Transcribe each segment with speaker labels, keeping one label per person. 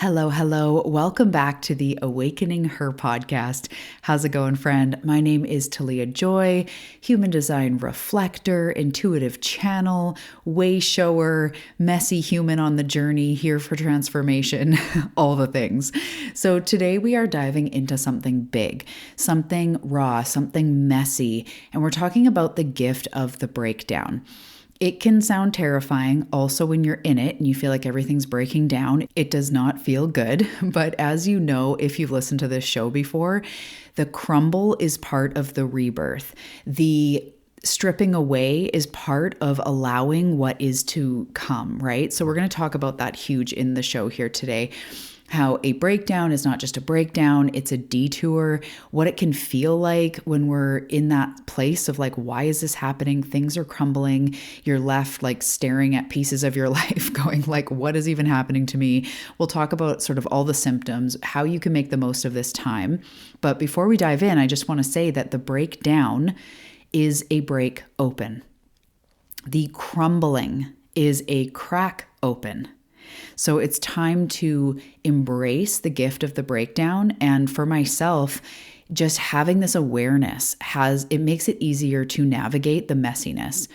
Speaker 1: Hello, hello. Welcome back to the Awakening Her podcast. How's it going, friend? My name is Talia Joy, human design reflector, intuitive channel, way shower, messy human on the journey, here for transformation, all the things. So today we are diving into something big, something raw, something messy, and we're talking about the gift of the breakdown. It can sound terrifying also when you're in it and you feel like everything's breaking down. It does not feel good. But as you know, if you've listened to this show before, the crumble is part of the rebirth. The stripping away is part of allowing what is to come, right? So we're going to talk about that huge in the show here today. How a breakdown is not just a breakdown, it's a detour, what it can feel like when we're in that place of like, why is this happening? Things are crumbling. You're left like staring at pieces of your life going like, what is even happening to me? We'll talk about sort of all the symptoms, how you can make the most of this time. But before we dive in, I just want to say that the breakdown is a break open. The crumbling is a crack open. So it's time to embrace the gift of the breakdown. And for myself, just having this awareness it makes it easier to navigate the messiness,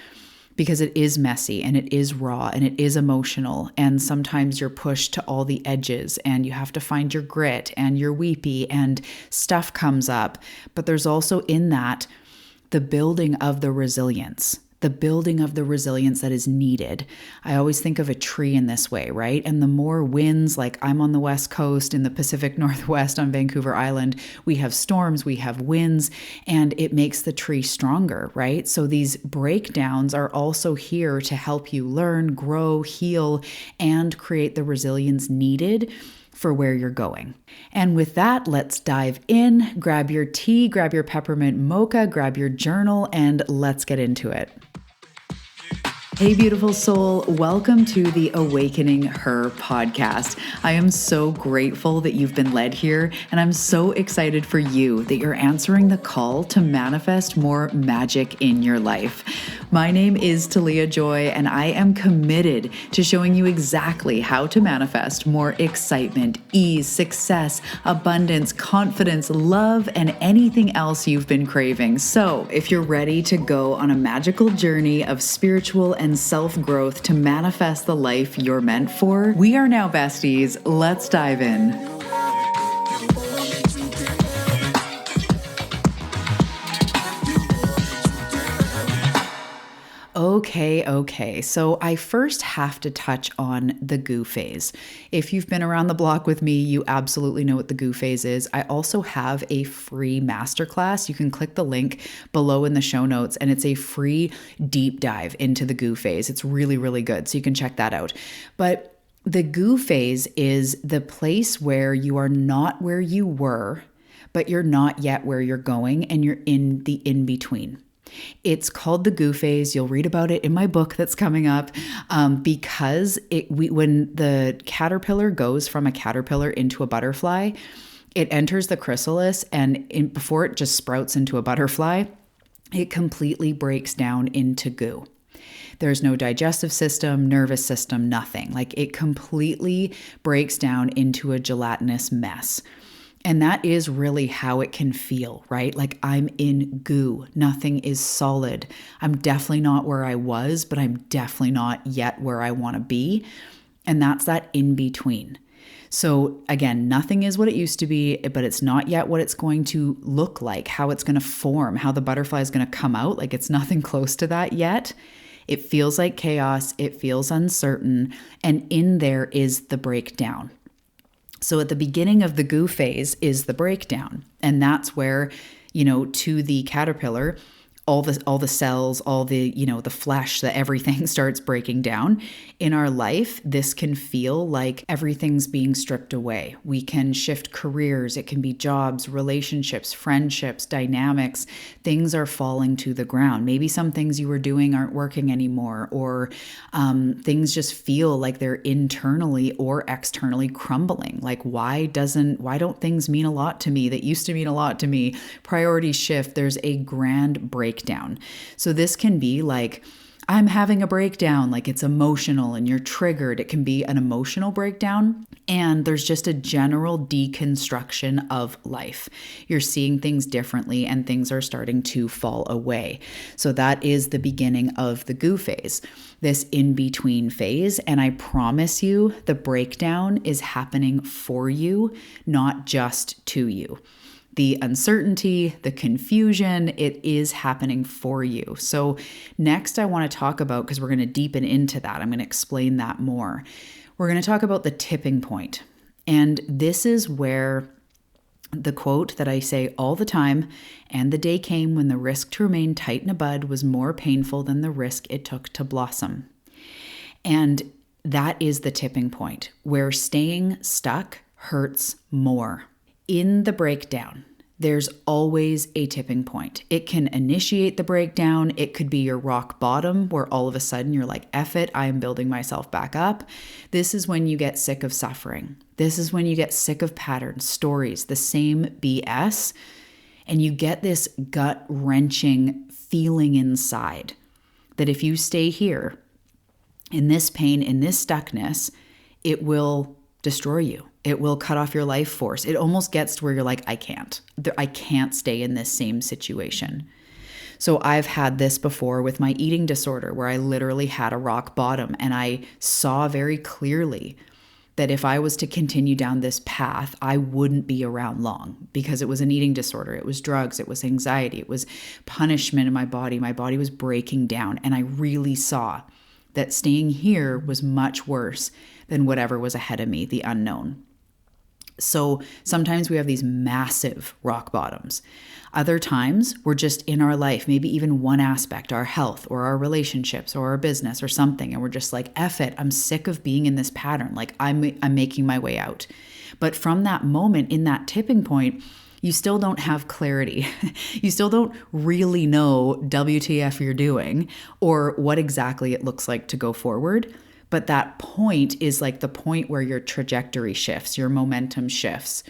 Speaker 1: because it is messy and it is raw and it is emotional. And sometimes you're pushed to all the edges and you have to find your grit and you're weepy and stuff comes up. But there's also in that the building of the resilience. The building of the resilience that is needed. I always think of a tree in this way, right? And the more winds, like I'm on the West Coast in the Pacific Northwest on Vancouver Island, we have storms, we have winds, and it makes the tree stronger, right? So these breakdowns are also here to help you learn, grow, heal, and create the resilience needed for where you're going. And with that, let's dive in. Grab your tea, grab your peppermint mocha, grab your journal, and let's get into it. Hey, beautiful soul. Welcome to the Awakening Her podcast. I am so grateful that you've been led here, and I'm so excited for you that you're answering the call to manifest more magic in your life. My name is Talia Joy, and I am committed to showing you exactly how to manifest more excitement, ease, success, abundance, confidence, love, and anything else you've been craving. So if you're ready to go on a magical journey of spiritual and self-growth to manifest the life you're meant for, we are now besties. Let's dive in. Okay. So I first have to touch on the Goo Phase. If you've been around the block with me, you absolutely know what the Goo Phase is. I also have a free masterclass. You can click the link below in the show notes, and it's a free deep dive into the Goo Phase. It's really, really good. So you can check that out. But the Goo Phase is the place where you are not where you were, but you're not yet where you're going, and you're in the in-between. It's called the Goo Phase. You'll read about it in my book that's coming up, because when the caterpillar goes from a caterpillar into a butterfly, it enters the chrysalis, and before it just sprouts into a butterfly, it completely breaks down into goo. There's no digestive system, nervous system, nothing. Like it completely breaks down into a gelatinous mess. And that is really how it can feel, right? Like I'm in goo. Nothing is solid. I'm definitely not where I was, but I'm definitely not yet where I want to be. And that's that in between. So again, nothing is what it used to be, but it's not yet what it's going to look like, how it's going to form, how the butterfly is going to come out. Like it's nothing close to that yet. It feels like chaos. It feels uncertain. And in there is the breakdown. So at the beginning of the Goo Phase is the breakdown. And that's where, to the caterpillar, all the cells, all the, the flesh, the everything starts breaking down. In our life, this can feel like everything's being stripped away. We can shift careers. It can be jobs, relationships, friendships, dynamics. Things are falling to the ground. Maybe some things you were doing aren't working anymore, or things just feel like they're internally or externally crumbling. Like why don't things mean a lot to me that used to mean a lot to me? Priorities shift. There's a grand breakdown. So this can be like, I'm having a breakdown, like it's emotional and you're triggered. It can be an emotional breakdown. And there's just a general deconstruction of life. You're seeing things differently and things are starting to fall away. So that is the beginning of the Goo Phase, this in-between phase. And I promise you, the breakdown is happening for you, not just to you. The uncertainty, the confusion, it is happening for you. So next I want to talk about, because we're going to deepen into that, I'm going to explain that more. We're going to talk about the tipping point. And this is where the quote that I say all the time, and the day came when the risk to remain tight in a bud was more painful than the risk it took to blossom. And that is the tipping point where staying stuck hurts more. In the breakdown, there's always a tipping point. It can initiate the breakdown. It could be your rock bottom where all of a sudden you're like, F it, I am building myself back up. This is when you get sick of suffering. This is when you get sick of patterns, stories, the same BS. And you get this gut-wrenching feeling inside that if you stay here in this pain, in this stuckness, it will destroy you. It will cut off your life force. It almost gets to where you're like, I can't stay in this same situation. So I've had this before with my eating disorder where I literally had a rock bottom and I saw very clearly that if I was to continue down this path, I wouldn't be around long because it was an eating disorder. It was drugs. It was anxiety. It was punishment in my body. My body was breaking down. And I really saw that staying here was much worse than whatever was ahead of me, the unknown. So sometimes we have these massive rock bottoms. Other times we're just in our life, maybe even one aspect, our health or our relationships or our business or something. And we're just like, F it, I'm sick of being in this pattern. Like I'm making my way out. But from that moment in that tipping point, you still don't have clarity. You still don't really know WTF you're doing or what exactly it looks like to go forward. But that point is like the point where your trajectory shifts, your momentum shifts.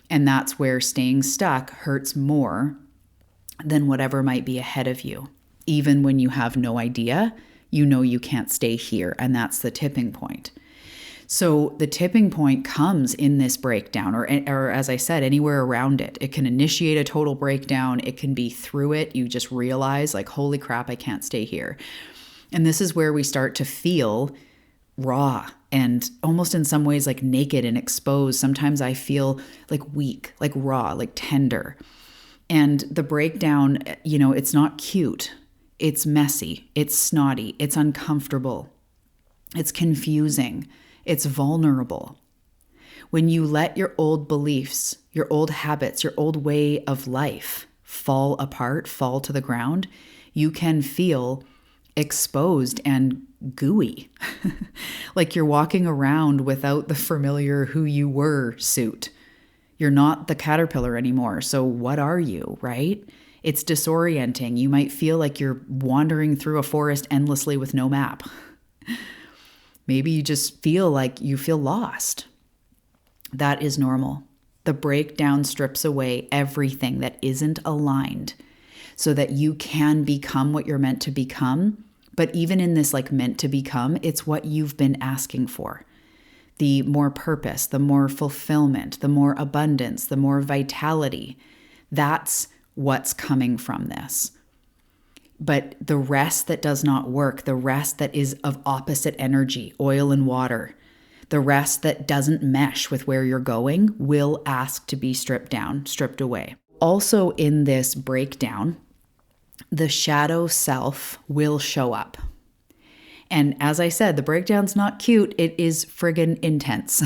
Speaker 1: And that's where staying stuck hurts more than whatever might be ahead of you. Even when you have no idea, you know you can't stay here. And that's the tipping point. So the tipping point comes in this breakdown, or as I said, anywhere around it. It can initiate a total breakdown. It can be through it. You just realize like, holy crap, I can't stay here. And this is where we start to feel raw and almost in some ways like naked and exposed. Sometimes I feel like weak, like raw, like tender. And the breakdown, it's not cute. It's messy. It's snotty. It's uncomfortable. It's confusing. It's vulnerable. When you let your old beliefs, your old habits, your old way of life fall apart, fall to the ground, you can feel exposed and gooey. Like you're walking around without the familiar who you were suit. You're not the caterpillar anymore. So what are you, right? It's disorienting. You might feel like you're wandering through a forest endlessly with no map. Maybe you just feel like you feel lost. That is normal. The breakdown strips away everything that isn't aligned so that you can become what you're meant to become. But even in this like meant to become, it's what you've been asking for. The more purpose, the more fulfillment, the more abundance, the more vitality. That's what's coming from this. But the rest that does not work, the rest that is of opposite energy, oil and water, the rest that doesn't mesh with where you're going will ask to be stripped down, stripped away. Also in this breakdown, the shadow self will show up. And as I said, the breakdown's not cute. It is friggin' intense.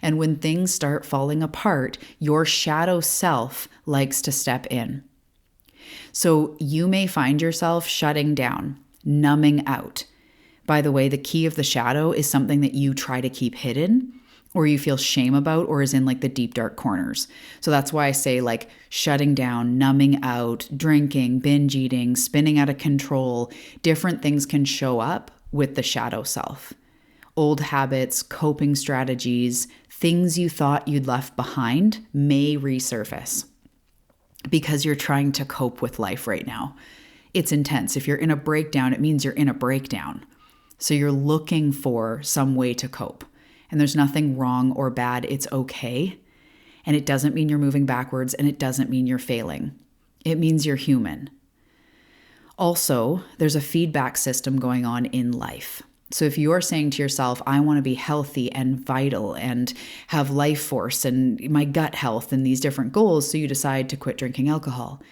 Speaker 1: And when things start falling apart, your shadow self likes to step in. So you may find yourself shutting down, numbing out. By the way, the key of the shadow is something that you try to keep hidden or you feel shame about or is in like the deep dark corners. So that's why I say like shutting down, numbing out, drinking, binge eating, spinning out of control. Different things can show up with the shadow self. Old habits, coping strategies, things you thought you'd left behind may resurface because you're trying to cope with life right now. it's intense. If you're in a breakdown, it means you're in a breakdown. So you're looking for some way to cope. And there's nothing wrong or bad. It's okay. And it doesn't mean you're moving backwards, and it doesn't mean you're failing. It means you're human. Also, there's a feedback system going on in life. So if you're saying to yourself, I want to be healthy and vital and have life force and my gut health and these different goals, so you decide to quit drinking alcohol.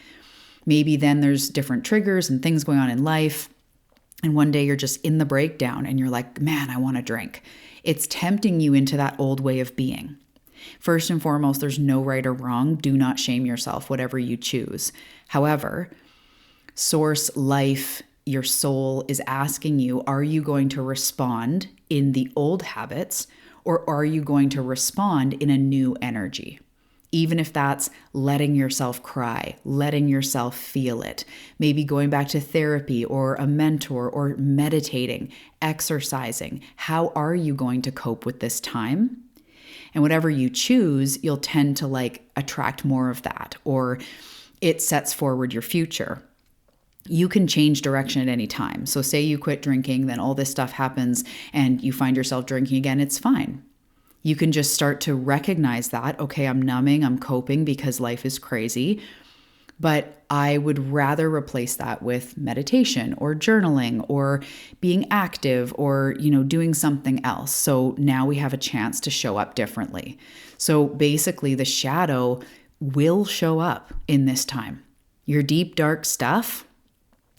Speaker 1: Maybe then there's different triggers and things going on in life. And one day you're just in the breakdown and you're like, man, I want to drink. It's tempting you into that old way of being. First and foremost, there's no right or wrong. Do not shame yourself, whatever you choose. However, source, life, your soul is asking you, are you going to respond in the old habits, or are you going to respond in a new energy? Even if that's letting yourself cry, letting yourself feel it, maybe going back to therapy or a mentor or meditating, exercising. How are you going to cope with this time? And whatever you choose, you'll tend to attract more of that, or it sets forward your future. You can change direction at any time. So say you quit drinking, then all this stuff happens and you find yourself drinking again, it's fine. You can just start to recognize that, okay, I'm numbing, I'm coping because life is crazy, but I would rather replace that with meditation or journaling or being active or, doing something else. So now we have a chance to show up differently. So basically the shadow will show up in this time. Your deep, dark stuff,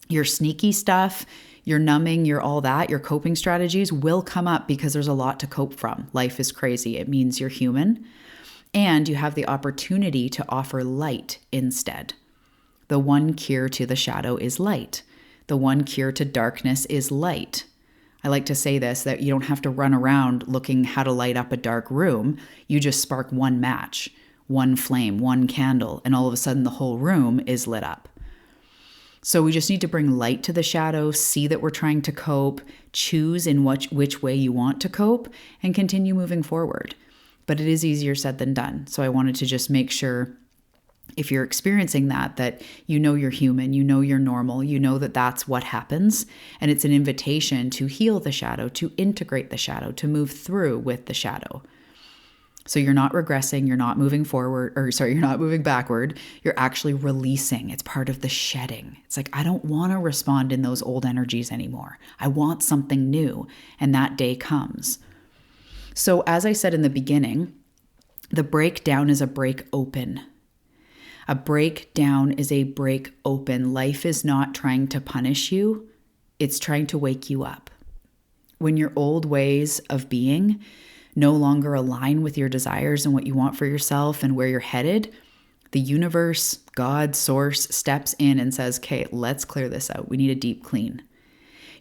Speaker 1: your sneaky stuff, your numbing, your all that, your coping strategies will come up because there's a lot to cope from. Life is crazy. It means you're human. And you have the opportunity to offer light instead. The one cure to the shadow is light. The one cure to darkness is light. I like to say this, that you don't have to run around looking how to light up a dark room. You just spark one match, one flame, one candle, and all of a sudden the whole room is lit up. So we just need to bring light to the shadow, see that we're trying to cope, choose in which way you want to cope, and continue moving forward. But it is easier said than done. So I wanted to just make sure, if you're experiencing that you know you're human, you know you're normal, you know that that's what happens. And it's an invitation to heal the shadow, to integrate the shadow, to move through with the shadow. So you're not regressing, you're not moving forward, you're not moving backward. You're actually releasing. It's part of the shedding. It's like, I don't want to respond in those old energies anymore. I want something new. And that day comes. So as I said in the beginning, the breakdown is a break open. A breakdown is a break open. Life is not trying to punish you. It's trying to wake you up. When your old ways of being no longer align with your desires and what you want for yourself and where you're headed, the universe, God, source steps in and says, okay, let's clear this out. We need a deep clean.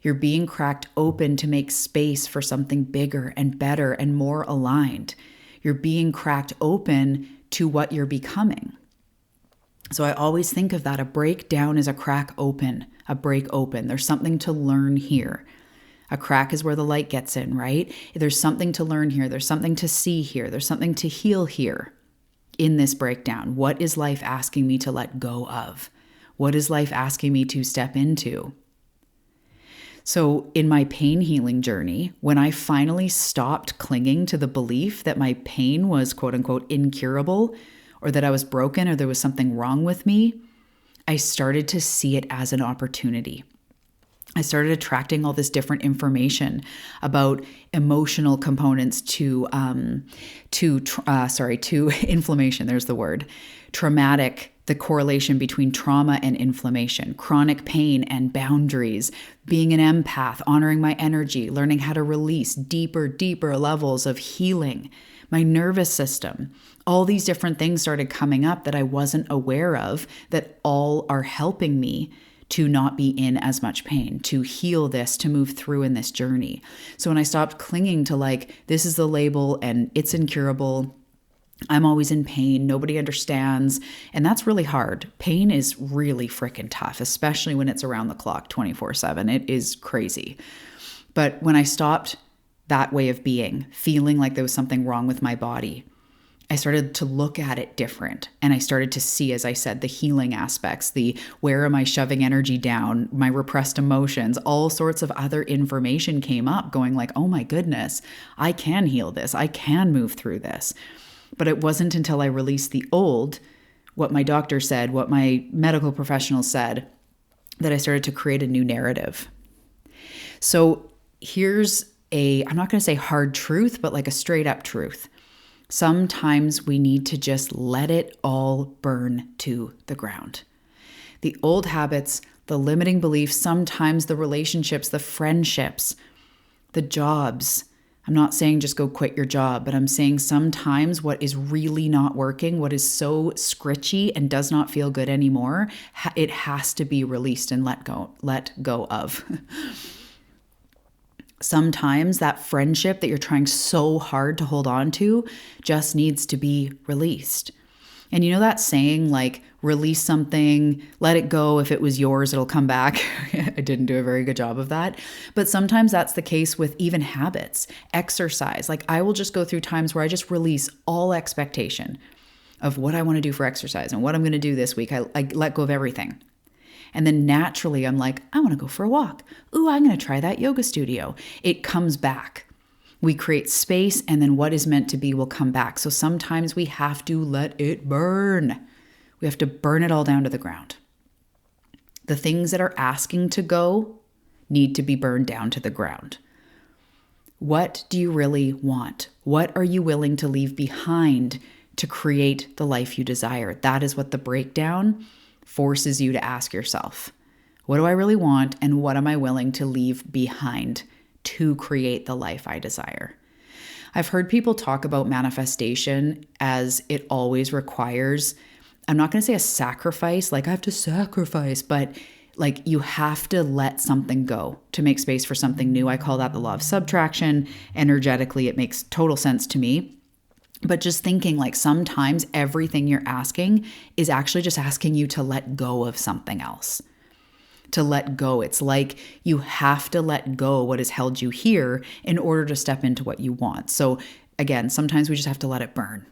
Speaker 1: You're being cracked open to make space for something bigger and better and more aligned. You're being cracked open to what you're becoming. So I always think of that. A breakdown is a crack open, a break open. There's something to learn here. A crack is where the light gets in, right? There's something to learn here. There's something to see here. There's something to heal here in this breakdown. What is life asking me to let go of? What is life asking me to step into? So in my pain healing journey, when I finally stopped clinging to the belief that my pain was quote unquote incurable, or that I was broken, or there was something wrong with me, I started to see it as an opportunity. I started attracting all this different information about emotional components to inflammation. There's the word. Traumatic, the correlation between trauma and inflammation, chronic pain and boundaries, being an empath, honoring my energy, learning how to release deeper levels of healing, my nervous system. All these different things started coming up that I wasn't aware of, that all are helping me to not be in as much pain, to heal this, to move through in this journey. So when I stopped clinging to this is the label and it's incurable, I'm always in pain, nobody understands, and that's really hard. Pain is really freaking tough, especially when it's around the clock 24/7. It is crazy. But when I stopped that way of being, feeling like there was something wrong with my body, I started to look at it different. And I started to see, as I said, the healing aspects, the where am I shoving energy down, my repressed emotions, all sorts of other information came up going like, oh my goodness, I can heal this. I can move through this. But it wasn't until I released the old, what my doctor said, what my medical professionals said, that I started to create a new narrative. So here's I'm not going to say hard truth, but like a straight up truth. Sometimes we need to just let it all burn to the ground. The old habits, the limiting beliefs, sometimes the relationships, the friendships, the jobs. I'm not saying just go quit your job, but I'm saying sometimes what is really not working, what is so scritchy and does not feel good anymore, it has to be released and let go of. Sometimes that friendship that you're trying so hard to hold on to just needs to be released. And you know that saying, like, release something, let it go. If it was yours, it'll come back. I didn't do a very good job of that. But sometimes that's the case with even habits, exercise. Like, I will just go through times where I just release all expectation of what I want to do for exercise and what I'm going to do this week. I let go of everything. And then naturally, I'm like, I want to go for a walk. Ooh, I'm going to try that yoga studio. It comes back. We create space, and then what is meant to be will come back. So sometimes we have to let it burn. We have to burn it all down to the ground. The things that are asking to go need to be burned down to the ground. What do you really want? What are you willing to leave behind to create the life you desire? That is what the breakdown forces you to ask yourself. What do I really want, and what am I willing to leave behind to create the life I desire? I've heard people talk about manifestation as it always requires, I'm not going to say a sacrifice, like I have to sacrifice, but like you have to let something go to make space for something new. I call that the law of subtraction. Energetically, it makes total sense to me. But just thinking like sometimes everything you're asking is actually just asking you to let go of something else. To let go. It's like you have to let go what has held you here in order to step into what you want. So again, sometimes we just have to let it burn.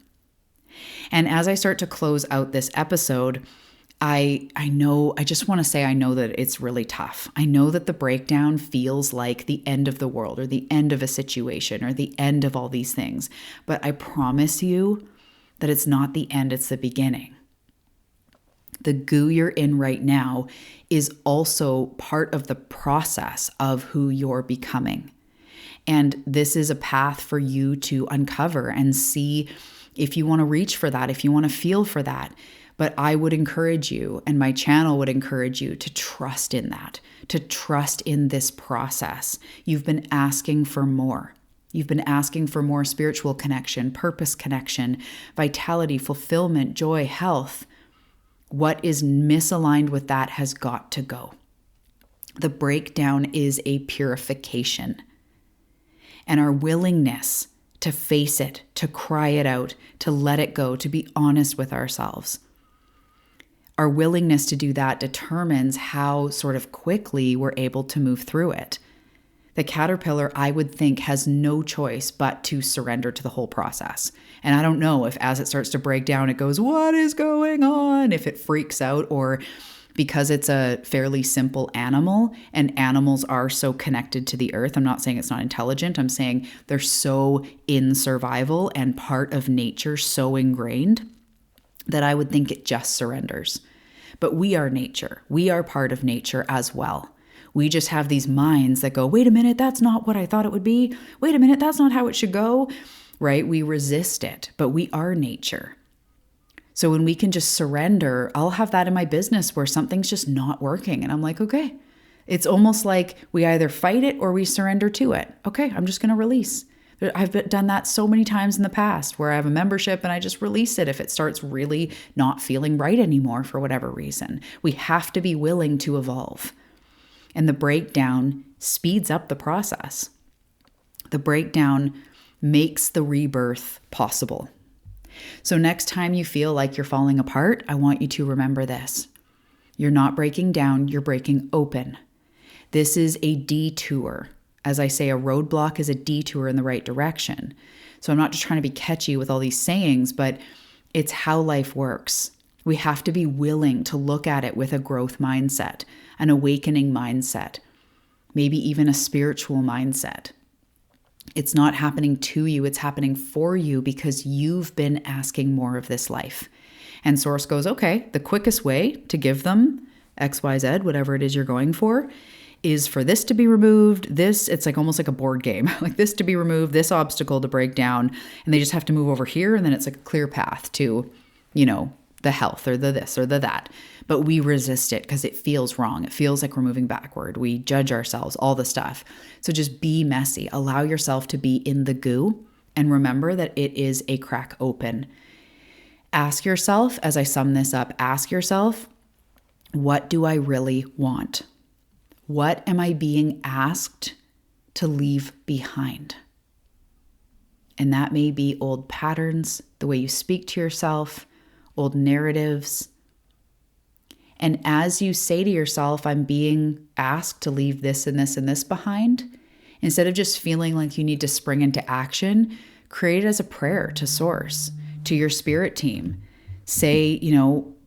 Speaker 1: And as I start to close out this episode, I just want to say I know that it's really tough. I know that the breakdown feels like the end of the world or the end of a situation or the end of all these things. But I promise you that it's not the end, it's the beginning. The goo you're in right now is also part of the process of who you're becoming. And this is a path for you to uncover and see if you want to reach for that, if you want to feel for that. But I would encourage you, and my channel would encourage you to trust in that, to trust in this process. You've been asking for more. You've been asking for more spiritual connection, purpose connection, vitality, fulfillment, joy, health. What is misaligned with that has got to go. The breakdown is a purification. And our willingness to face it, to cry it out, to let it go, to be honest with ourselves. Our willingness to do that determines how sort of quickly we're able to move through it. The caterpillar, I would think, has no choice but to surrender to the whole process. And I don't know if as it starts to break down, it goes, what is going on? If it freaks out, or because it's a fairly simple animal and animals are so connected to the earth. I'm not saying it's not intelligent. I'm saying they're so in survival and part of nature, so ingrained that I would think it just surrenders. But we are nature. We are part of nature as well. We just have these minds that go, wait a minute, that's not what I thought it would be. Wait a minute, that's not how it should go, right? We resist it, but we are nature. So when we can just surrender, I'll have that in my business where something's just not working. And I'm like, okay, it's almost like we either fight it or we surrender to it. Okay, I'm just going to release. I've done that so many times in the past where I have a membership and I just release it if it starts really not feeling right anymore for whatever reason. We have to be willing to evolve. And the breakdown speeds up the process. The breakdown makes the rebirth possible. So next time you feel like you're falling apart, I want you to remember this. You're not breaking down, you're breaking open. This is a detour. As I say, a roadblock is a detour in the right direction. So I'm not just trying to be catchy with all these sayings, but it's how life works. We have to be willing to look at it with a growth mindset, an awakening mindset, maybe even a spiritual mindset. It's not happening to you, it's happening for you because you've been asking more of this life. And Source goes, okay, the quickest way to give them X, Y, Z, whatever it is you're going for, is for this to be removed. It's like almost like a board game, like this to be removed, this obstacle to break down, and they just have to move over here. And then it's like a clear path to, the health or the this or the that. But we resist it because it feels wrong. It feels like we're moving backward. We judge ourselves, all the stuff. So just be messy. Allow yourself to be in the goo and remember that it is a crack open. Ask yourself, as I sum this up, ask yourself, what do I really want? What am I being asked to leave behind? And that may be old patterns, the way you speak to yourself, old narratives. And as you say to yourself, I'm being asked to leave this and this and this behind, instead of just feeling like you need to spring into action, create it as a prayer to Source, to your spirit team. Say,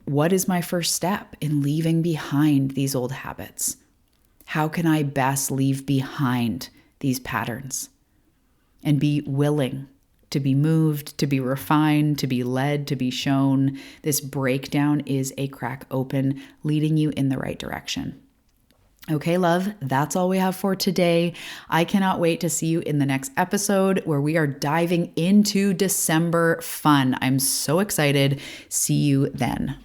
Speaker 1: what is my first step in leaving behind these old habits? How can I best leave behind these patterns? And be willing to be moved, to be refined, to be led, to be shown. This breakdown is a crack open, leading you in the right direction. Okay, love, that's all we have for today. I cannot wait to see you in the next episode where we are diving into December fun. I'm so excited. See you then.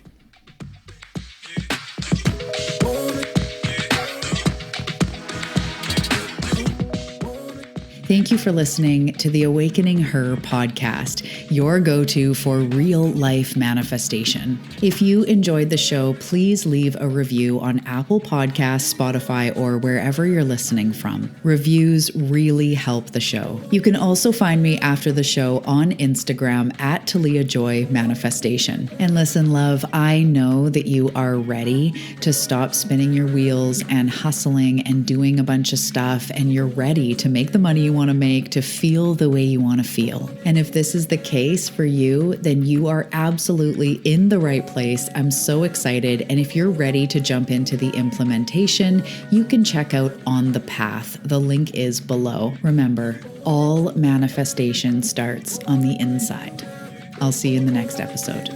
Speaker 1: Thank you for listening to the Awakening Her podcast, your go-to for real life manifestation. If you enjoyed the show, please leave a review on Apple Podcasts, Spotify, or wherever you're listening from. Reviews really help the show. You can also find me after the show on Instagram at Talia Joy Manifestation. And listen, love, I know that you are ready to stop spinning your wheels and hustling and doing a bunch of stuff, and you're ready to make the money you want to make, to feel the way you want to feel. And if this is the case for you, then you are absolutely in the right place. I'm so excited. And if you're ready to jump into the implementation, you can check out On the Path. The link is below. Remember, all manifestation starts on the inside. I'll see you in the next episode.